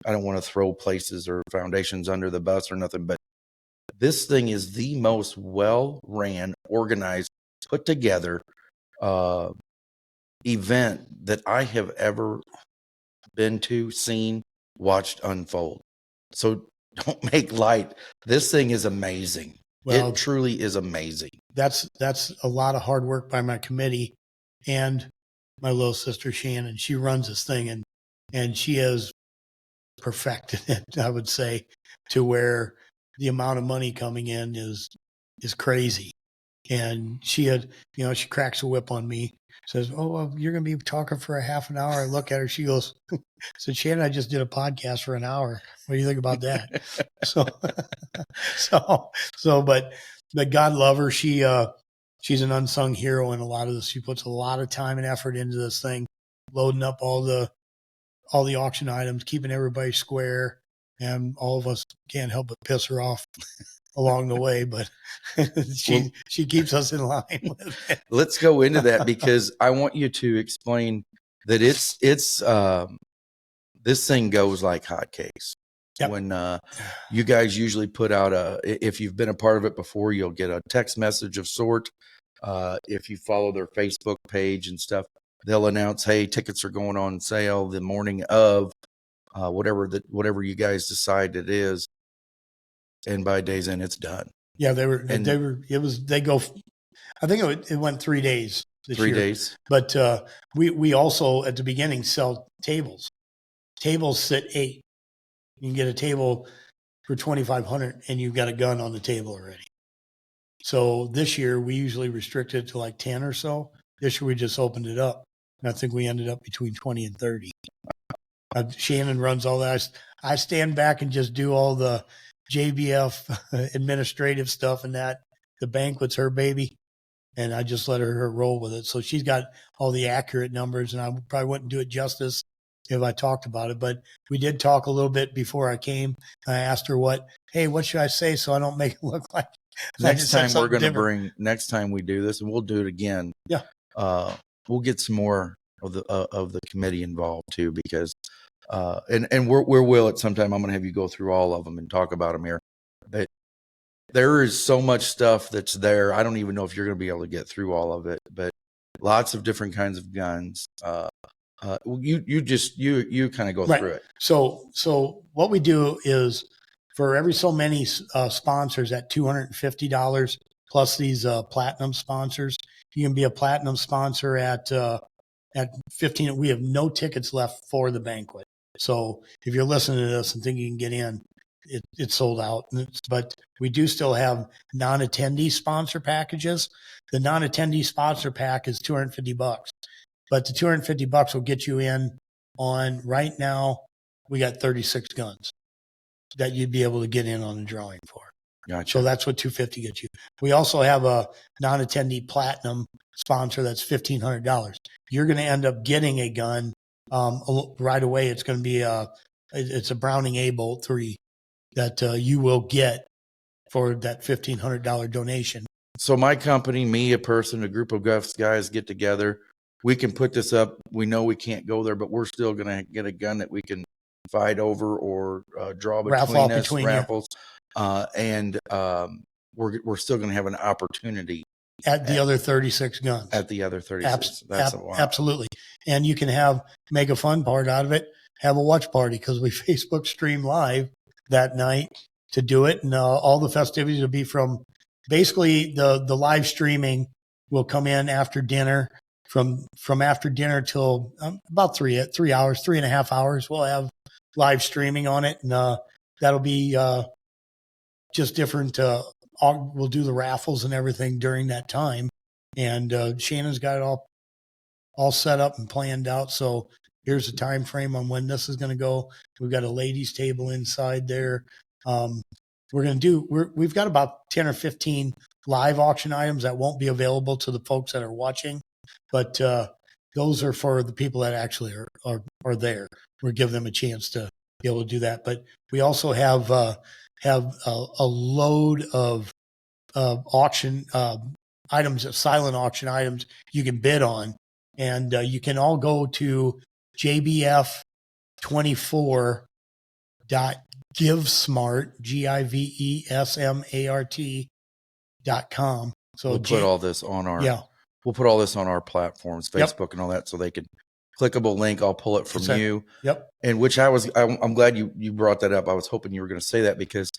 don't want to throw places or foundations under the bus or nothing, but this thing is the most well ran, organized, put together event that I have ever been to, seen, watched unfold. So don't make light. This thing is amazing. Well, it truly is amazing. That's a lot of hard work by my committee and my little sister Shannon. She runs this thing, and she has perfected it, I would say, to where the amount of money coming in is crazy. And she had, she cracks a whip on me, says, "Oh, well, you're going to be talking for a half an hour." I look at her. She goes, "So Shannon, I just did a podcast for an hour. What do you think about that?" But God love her. She's an unsung hero in a lot of this. She puts a lot of time and effort into this thing, loading up all the auction items, keeping everybody square. And all of us can't help but piss her off along the way, but she keeps us in line with it. Let's go into that because I want you to explain that it's this thing goes like hotcakes. Yep. When you guys usually put out if you've been a part of it before, you'll get a text message of sort. If you follow their Facebook page and stuff, they'll announce, "Hey, tickets are going on sale the morning of whatever you guys decide it is." And by day's end, it's done. Yeah, they go. I think it went 3 days this year. 3 days. But we also at the beginning sell tables. Tables sit 8. You can get a table for $2,500 and you've got a gun on the table already. So this year we usually restrict it to like 10 or so. This year we just opened it up. And I think we ended up between 20 and 30. Shannon runs all that. I stand back and just do all the JBF administrative stuff and that. The banquet's her baby. And I just let her roll with it. So she's got all the accurate numbers, and I probably wouldn't do it justice if I talked about it. But we did talk a little bit before I came. I asked her what should I say so I don't make it look like. Next time we're going to bring, next time we do this, and we'll do it again. Yeah. We'll get some more of the committee involved too, because and we will at some time. I'm going to have you go through all of them and talk about them here. But there is so much stuff that's there. I don't even know if you're going to be able to get through all of it, but lots of different kinds of guns. You kind of go through it. So what we do is for every so many sponsors at $250 plus these platinum sponsors, you can be a platinum sponsor at 15. We have no tickets left for the banquet. So if you're listening to this and think you can get in, it's sold out. But we do still have non-attendee sponsor packages. The non-attendee sponsor pack is $250, but the $250 will get you in on, right now, we got 36 guns that you'd be able to get in on the drawing for. Gotcha. So that's what $250 gets you. We also have a non-attendee platinum sponsor that's $1,500. You're going to end up getting a gun right away. It's going to be it's a Browning A Bolt 3 that you will get for that $1,500 donation. So my company, me, a person, a group of guys get together. We can put this up. We know we can't go there, but we're still going to get a gun that we can fight over or draw between us, raffles. And we're still going to have an opportunity at the other 36 guns. At the other 36. That's a lot. Absolutely. And you can make a fun part out of it. Have a watch party, because we Facebook stream live that night to do it. And all the festivities will be from basically the live streaming will come in after dinner. From after dinner till about 3 hours, 3.5 hours, we'll have live streaming on it. And that'll be just different. We'll do the raffles and everything during that time. And Shannon's got it all set up and planned out. So here's the time frame on when this is going to go. We've got a ladies' table inside there. We've got about 10 or 15 live auction items that won't be available to the folks that are watching, but those are for the people that actually are there. We'll give them a chance to be able to do that. But we also have a load of auction items, silent auction items you can bid on And you can all go to jbf24.givesmart, GIVESMART.com. So We'll put all this on our yeah. We'll put all this on our platforms, Yep. Facebook and all that, so they can clickable link. I'll pull it from you. Yep. And which I'm glad you brought that up. I was hoping you were going to say that because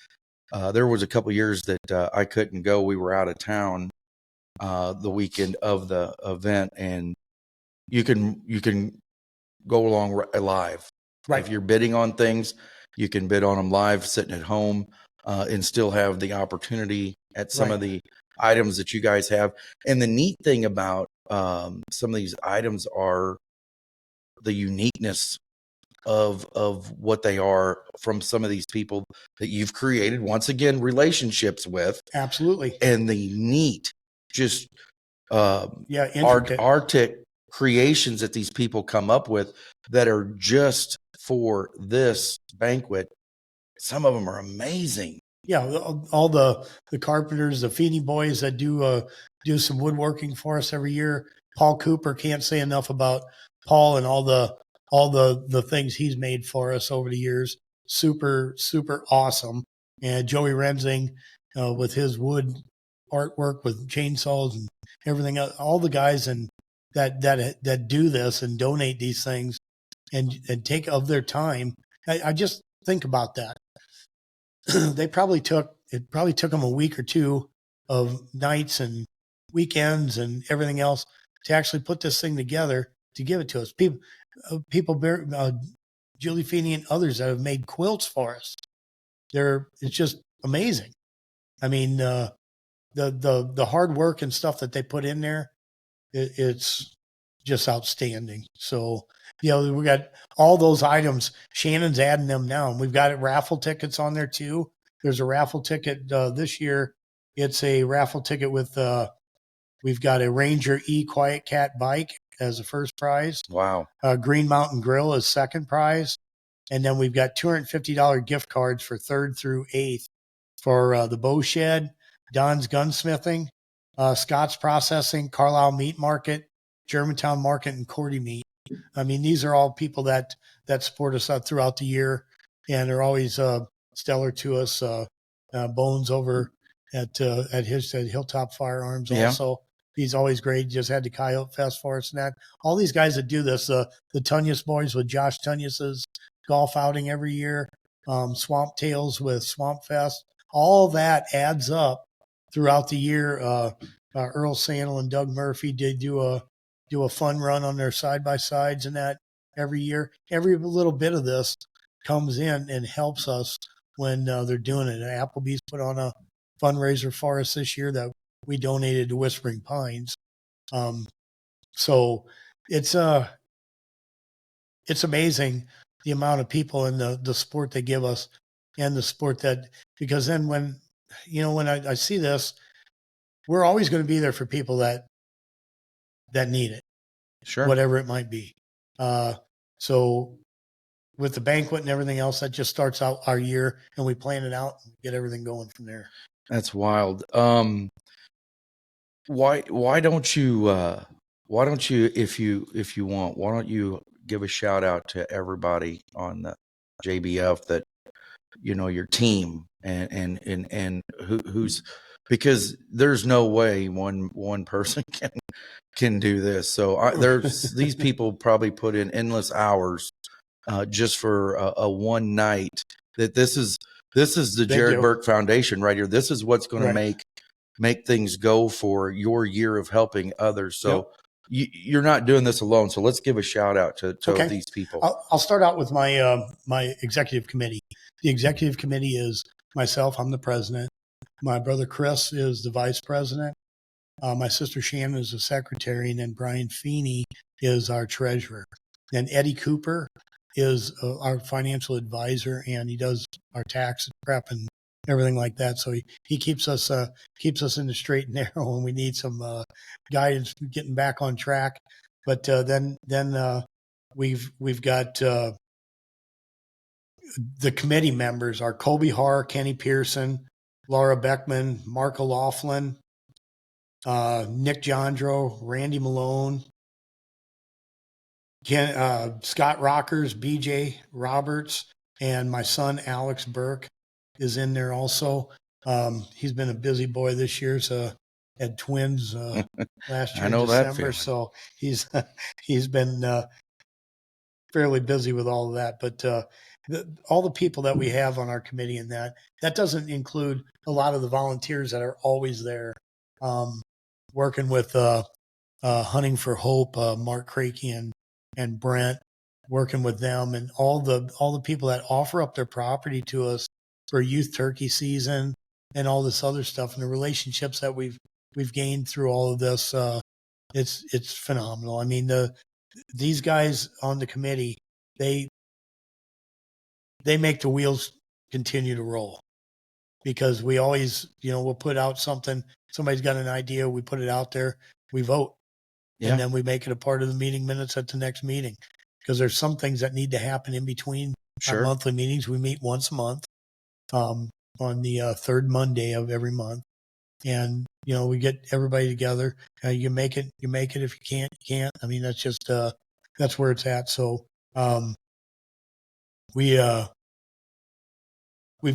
there was a couple years that I couldn't go. We were out of town the weekend of the event, and you can go along live. Right. If you're bidding on things, you can bid on them live, sitting at home, and still have the opportunity at some of the items that you guys have. And the neat thing about some of these items are the uniqueness of what they are from some of these people that you've created, once again, relationships with. Absolutely. And the neat, just intricate artistic creations that these people come up with that are just for this banquet. Some of them are amazing. Yeah, all the carpenters, the Feeney boys that do some woodworking for us every year. Paul Cooper, can't say enough about Paul and all the things he's made for us over the years. Super, super awesome. And Joey Rensing with his wood artwork with chainsaws and everything else. All the guys that do this and donate these things and take of their time. I just think about that. It probably took them a week or two of nights and weekends and everything else to actually put this thing together to give it to us. Julie Feeney and others that have made quilts for us. It's just amazing. I mean, the hard work and stuff that they put in there, it's just outstanding. So, we got all those items. Shannon's adding them now. And we've got raffle tickets on there too. There's a raffle ticket this year. It's a raffle ticket with, we've got a Ranger E Quiet Cat bike as a first prize. Wow. Green Mountain Grill is second prize. And then we've got $250 gift cards for 3rd through 8th for the Bow Shed, Don's Gunsmithing, Scott's Processing, Carlisle Meat Market, Germantown Market, and Cordy Meat. I mean, these are all people that support us throughout the year, and they're always stellar to us. Bones over at Hilltop Firearms also. He's always great. Just had the Coyote Fest for us and that. All these guys that do this, the Tunyas boys with Josh Tunyas's golf outing every year, Swamp Tales with Swamp Fest, all that adds up throughout the year. Earl Sandel and Doug Murphy did do a fun run on their side-by-sides and that every year. Every little bit of this comes in and helps us when they're doing it. Applebee's put on a fundraiser for us this year that we donated to Whispering Pines. So it's amazing the amount of people and the support they give us and the support because then when I see this, we're always going to be there for people that need it. Sure. Whatever it might be. So with the banquet and everything else, that just starts out our year and we plan it out and get everything going from there. That's wild. Why don't you, if you want, why don't you give a shout out to everybody on the JBF that, your team and who's, because there's no way one person can do this. So there's these people probably put in endless hours just for a one night. That this is the Jared Burke Foundation right here. This is what's going to make things go for your year of helping others. So you're not doing this alone. So let's give a shout out to these people. I'll start out with my my executive committee. The executive committee is myself. I'm the president. My brother Chris is the vice president. My sister Shannon is the secretary, and then Brian Feeney is our treasurer. Then Eddie Cooper is our financial advisor, and he does our tax prep and everything like that. So he keeps us in the straight and narrow when we need some guidance getting back on track. But then we've got the committee members are Colby Haar, Kenny Pearson, Laura Beckman, Mark O'Laughlin, Nick Jandro, Randy Malone, Scott Rockers, BJ Roberts, and my son Alex Burke is in there also. He's been a busy boy this year. So had twins last year I in know that December, feeling. so he's been fairly busy with all of that. But all the people that we have on our committee and that doesn't include a lot of the volunteers that are always there, working with Hunting for Hope, Mark Crakey and Brent, working with them, and all the people that offer up their property to us for youth turkey season and all this other stuff, and the relationships that we've gained through all of this. It's phenomenal. I mean, these guys on the committee, they make the wheels continue to roll, because we always, we'll put out something. Somebody's got an idea, we put it out there, we vote. Yeah. And then we make it a part of the meeting minutes at the next meeting, because there's some things that need to happen in between our Sure. monthly meetings. We meet once a month, on the third Monday of every month. And, we get everybody together. You make it. If you can't, you can't. I mean, that's just, that's where it's at. So, we've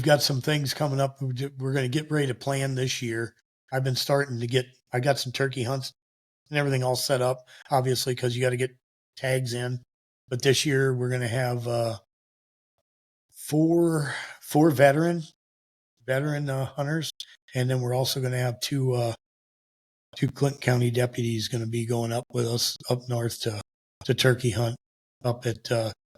got some things coming up. We're going to get ready to plan this year. I've been starting to I got some turkey hunts and everything all set up, obviously, because you got to get tags in. But this year we're going to have four veteran hunters, and then we're also going to have two Clinton County deputies going to be going up with us up north to turkey hunt up at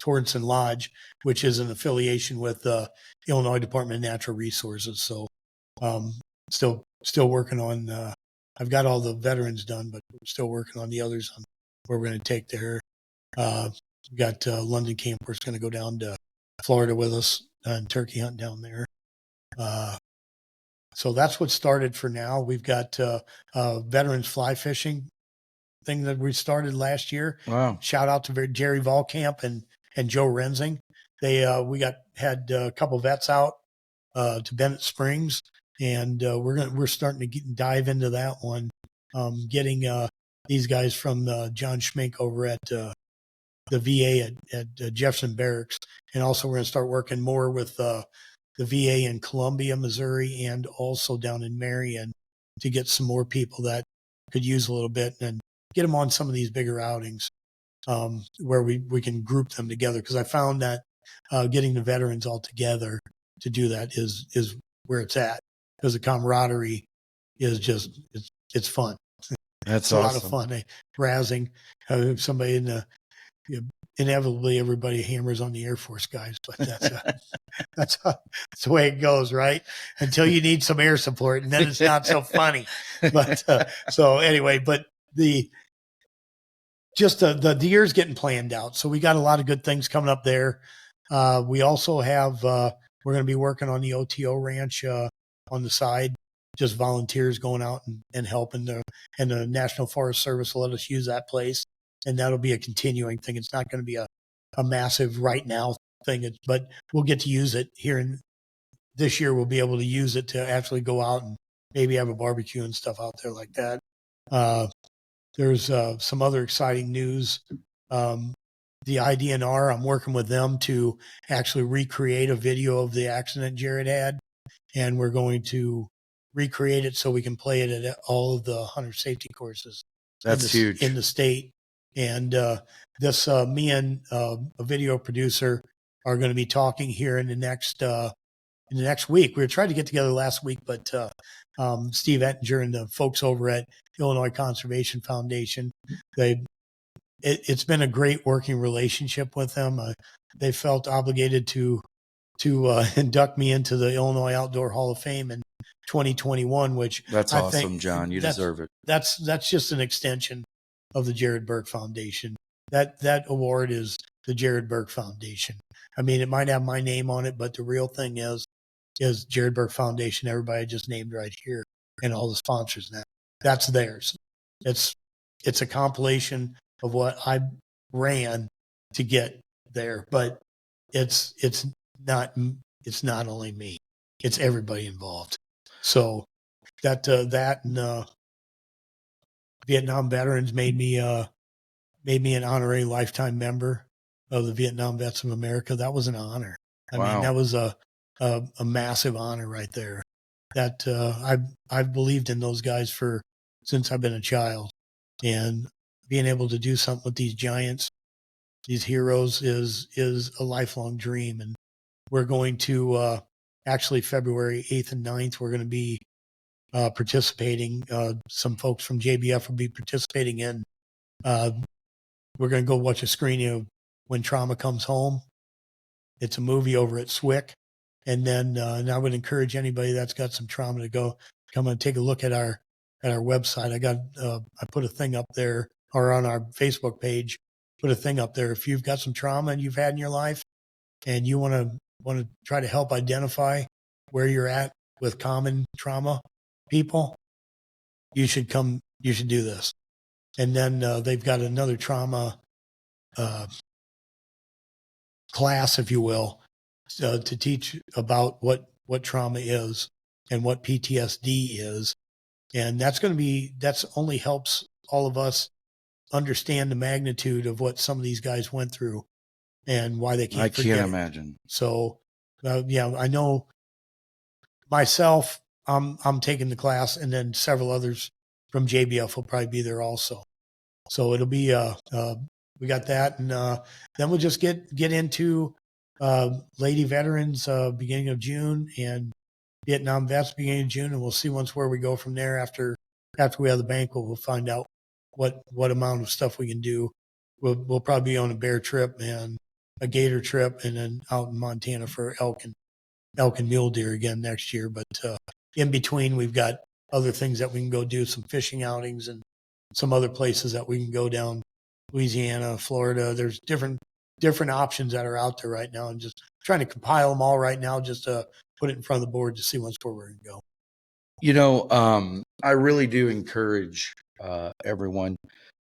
Torrenson Lodge, which is an affiliation with the Illinois Department of Natural Resources. So still working on. I've got all the veterans done, but we're still working on the others on where we're going to take there. We've got London campers going to go down to Florida with us and turkey hunt down there. So that's what started for now. We've got veterans fly fishing thing that we started last year. Wow. Shout out to Jerry Volkamp and Joe Rensing. We had a couple vets out to Bennett Springs, and we're starting to dive into that one. Getting these guys from John Schmink over at the VA at Jefferson Barracks, and also we're going to start working more with the VA in Columbia, Missouri, and also down in Marion, to get some more people that could use a little bit and get them on some of these bigger outings, where we can group them together. Because I found that getting the veterans all together to do that is where it's at, because the camaraderie is just it's fun. That's it's awesome. A lot of fun. Razzing somebody in the inevitably everybody hammers on the Air Force guys, but that's the way it goes, right? Until you need some air support, and then it's not so funny. But so anyway, but the year's getting planned out, so we got a lot of good things coming up there. We also have we're going to be working on the OTO ranch on the side, just volunteers going out and helping and the National Forest Service will let us use that place. And that'll be a continuing thing. It's not going to be a massive right now thing, but we'll get to use it here. And this year we'll be able to use it to actually go out and maybe have a barbecue and stuff out there like that. There's some other exciting news. The IDNR, I'm working with them to actually recreate a video of the accident Jared had. And we're going to recreate it so we can play it at all of the hunter safety courses. That's huge in the state. And me and a video producer are going to be talking here in the next week. We were trying to get together last week, but Steve Ettinger and the folks over at Illinois Conservation Foundation, it's been a great working relationship with them. They felt obligated to induct me into the Illinois Outdoor Hall of Fame in 2021, which that's I awesome, think John. You deserve it. That's just an extension of the Jared Burke Foundation. That award is the Jared Burke Foundation. I mean, it might have my name on it, but the real thing is Jared Burke Foundation. Everybody just named right here, and all the sponsors. That's theirs. It's a compilation of what I ran to get there, but it's not only me. It's everybody involved. So that and Vietnam veterans made me made me an honorary lifetime member of the Vietnam Vets of America. That was an honor. I mean, that was a massive honor right there. That I've believed in those guys since I've been a child, and being able to do something with these giants, these heroes, is a lifelong dream. And we're going to actually February 8th and 9th, we're going to be participating. Some folks from JBF will be participating in. We're going to go watch a screening of When Trauma Comes Home. It's a movie over at SWIC. And then and I would encourage anybody that's got some trauma to go come and take a look at our website. I put a thing up there, or on our Facebook page, put a thing up there. If you've got some trauma and you've had in your life, and you want to try to help identify where you're at with common trauma people, you should do this. And then they've got another trauma class, if you will, to teach about what trauma is and what PTSD is. And that's only helps all of us understand the magnitude of what some of these guys went through and why they can't forget. I can't imagine. So, yeah, I know myself, I'm taking the class, and then several others from JBF will probably be there also. So it'll be, we got that. And then we'll just get into Lady Veterans beginning of June, and Vietnam Vets beginning of June. And we'll see where we go from there. After we have the banquet, we'll find out what amount of stuff we can do. We'll probably be on a bear trip and a gator trip, and then out in Montana for elk and mule deer again next year. But in between, we've got other things that we can go do, some fishing outings and some other places that we can go down, Louisiana, Florida. There's different options that are out there right now, and just trying to compile them all right now, just to put it in front of the board to see where we're going to go. You know, I really do encourage everyone.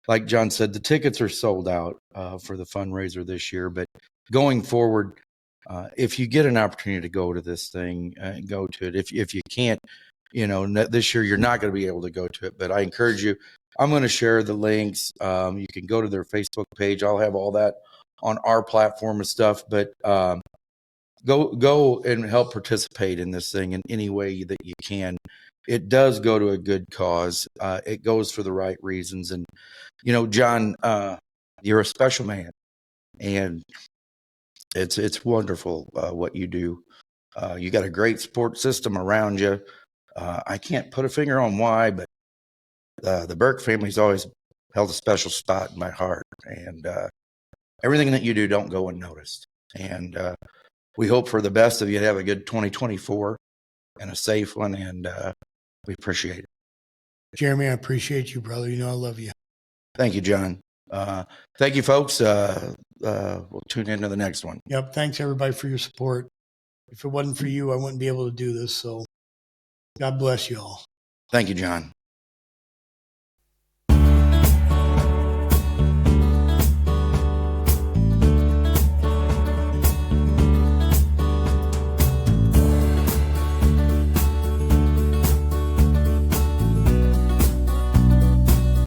Like John said, the tickets are sold out for the fundraiser this year, but going forward, if you get an opportunity to go to this thing, go to it. If you can't, this year you're not going to be able to go to it, but I encourage you. I'm going to share the links. You can go to their Facebook page. I'll have all that on our platform and stuff, but go and help participate in this thing in any way that you can. It does go to a good cause. It goes for the right reasons. And, John, you're a special man, and it's wonderful what you do. You got a great support system around you. I can't put a finger on why, but the Burke family's always held a special spot in my heart. And everything that you do don't go unnoticed. And we hope for the best of you to have a good 2024 and a safe one. And we appreciate it. Jeremy, I appreciate you, brother. I love you. Thank you, John. Thank you, folks. We'll tune into the next one. Yep. Thanks, everybody, for your support. If it wasn't for you, I wouldn't be able to do this. So God bless you all. Thank you, John.